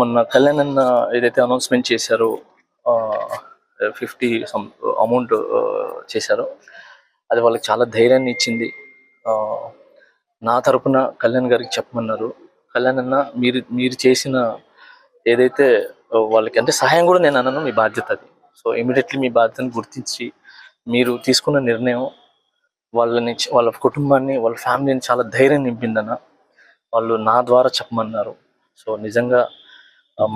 మొన్న కళ్యాణ్ అన్న ఏదైతే అనౌన్స్మెంట్ చేశారో 50 సమ్ అమౌంట్ చేశారో అది వాళ్ళకి చాలా ధైర్యాన్ని ఇచ్చింది. నా తరపున కళ్యాణ్ గారికి చెప్పమన్నారు. కళ్యాణ్ అన్న మీరు మీరు చేసిన ఏదైతే వాళ్ళకి అంటే సహాయం కూడా నేను అన్నాను, మీ బాధ్యత అది. సో ఇమీడియట్లీ మీ బాధ్యతను గుర్తించి మీరు తీసుకున్న నిర్ణయం వాళ్ళ కుటుంబాన్ని, వాళ్ళ ఫ్యామిలీని చాలా ధైర్యం నింపిందన్న. వాళ్ళు నా ద్వారా చెప్పమన్నారు. సో నిజంగా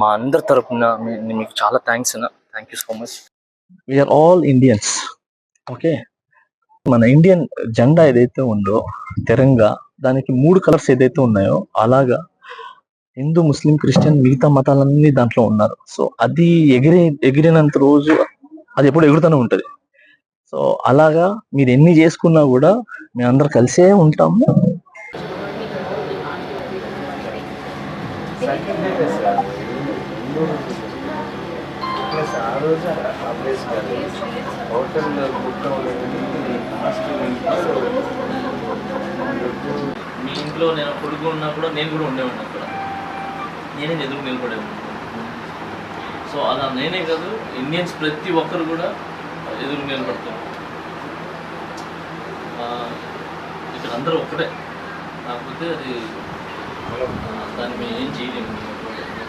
మా అందరి తరపున మీకు చాలా థ్యాంక్స్ అన్న. Thank you so much. We are all Indians. Okay, మన ఇండియన్ జెండా ఏదైతే ఉందో తిరంగా, దానికి 3 కలర్స్ ఏదైతే ఉన్నాయో అలాగా హిందూ, ముస్లిం, క్రిస్టియన్ మిగతా మతాలన్నీ దాంట్లో ఉన్నారు. సో అది ఎగిరినంత రోజు అది ఎప్పుడు ఎగురుతూనే ఉంటది. సో అలాగా మీరు ఎన్ని చేసుకున్నా కూడా మేము అందరు కలిసే ఉంటాము. మీ ఇంట్లో నేను కొడుకు ఉన్నా కూడా నేను కూడా ఉండేవాడిని అక్కడ. నేనే ఎదురు నిలబడేవాడిని. సో అలా నేనే కాదు, ఇండియన్స్ ప్రతి ఒక్కరు కూడా ఎదురు నిలబడతారు. ఇక్కడ అందరూ ఒక్కటే, కాకపోతే అది దాన్ని మేము ఏం చేయలేము.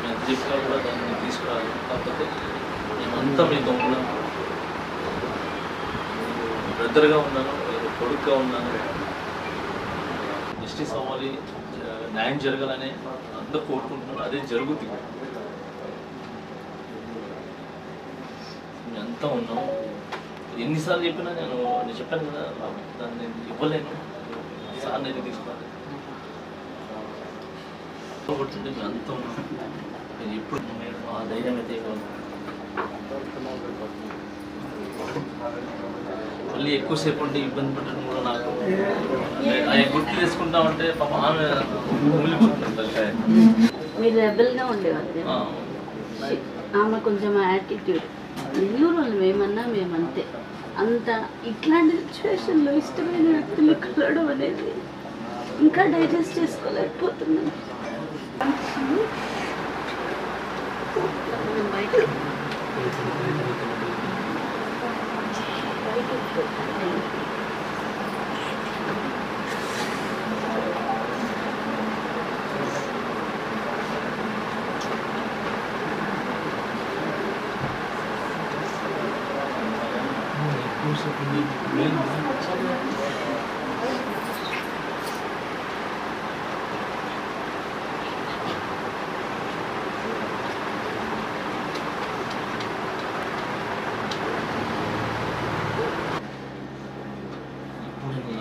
మేము చెప్పినా కూడా దాన్ని తీసుకురాలి. కాకపోతే మేమంతా మీ దొంగలు, బ్రదర్గా ఉన్నాను, కొడుకుగా ఉన్నాను. జస్టిస్ అవ్వాలి, న్యాయం జరగాలని అందరూ కోరుకుంటున్నాను. అదే జరుగుతుంది. మేమంతా ఉన్నాం. ఎన్నిసార్లు చెప్పినా నేను చెప్పాను కదా, దాన్ని నేను ఇవ్వలేను. సార్ నేను తీసుకోవాలి కొడుతుంటే మేము అంతా ఉన్నాం. నేను ఎప్పుడు ఆ ధైర్యం అయితే మళ్ళీ ఎక్కువసేపు ఉంటే ఇబ్బంది పెట్టడం కూడా నాకు అవి గుర్తు తీసుకుంటా ఉంటే పాప ఆమె ఊలిపోతుంది. మీరు రెబల్గా ఉండేవాళ్ళు. ఆమె కొంచెం యాటిట్యూడ్. నెల్లూరు వాళ్ళు మేమంతే. అంత ఇట్లాంటి సిచ్యువేషన్లో ఇష్టమైన వ్యక్తులు కలవడం అనేది ఇంకా డైజెస్ట్ చేసుకోలేకపోతున్నాం.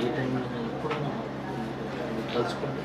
ఏ టైంలో ఎప్పుడైనా తలుచుకుంటే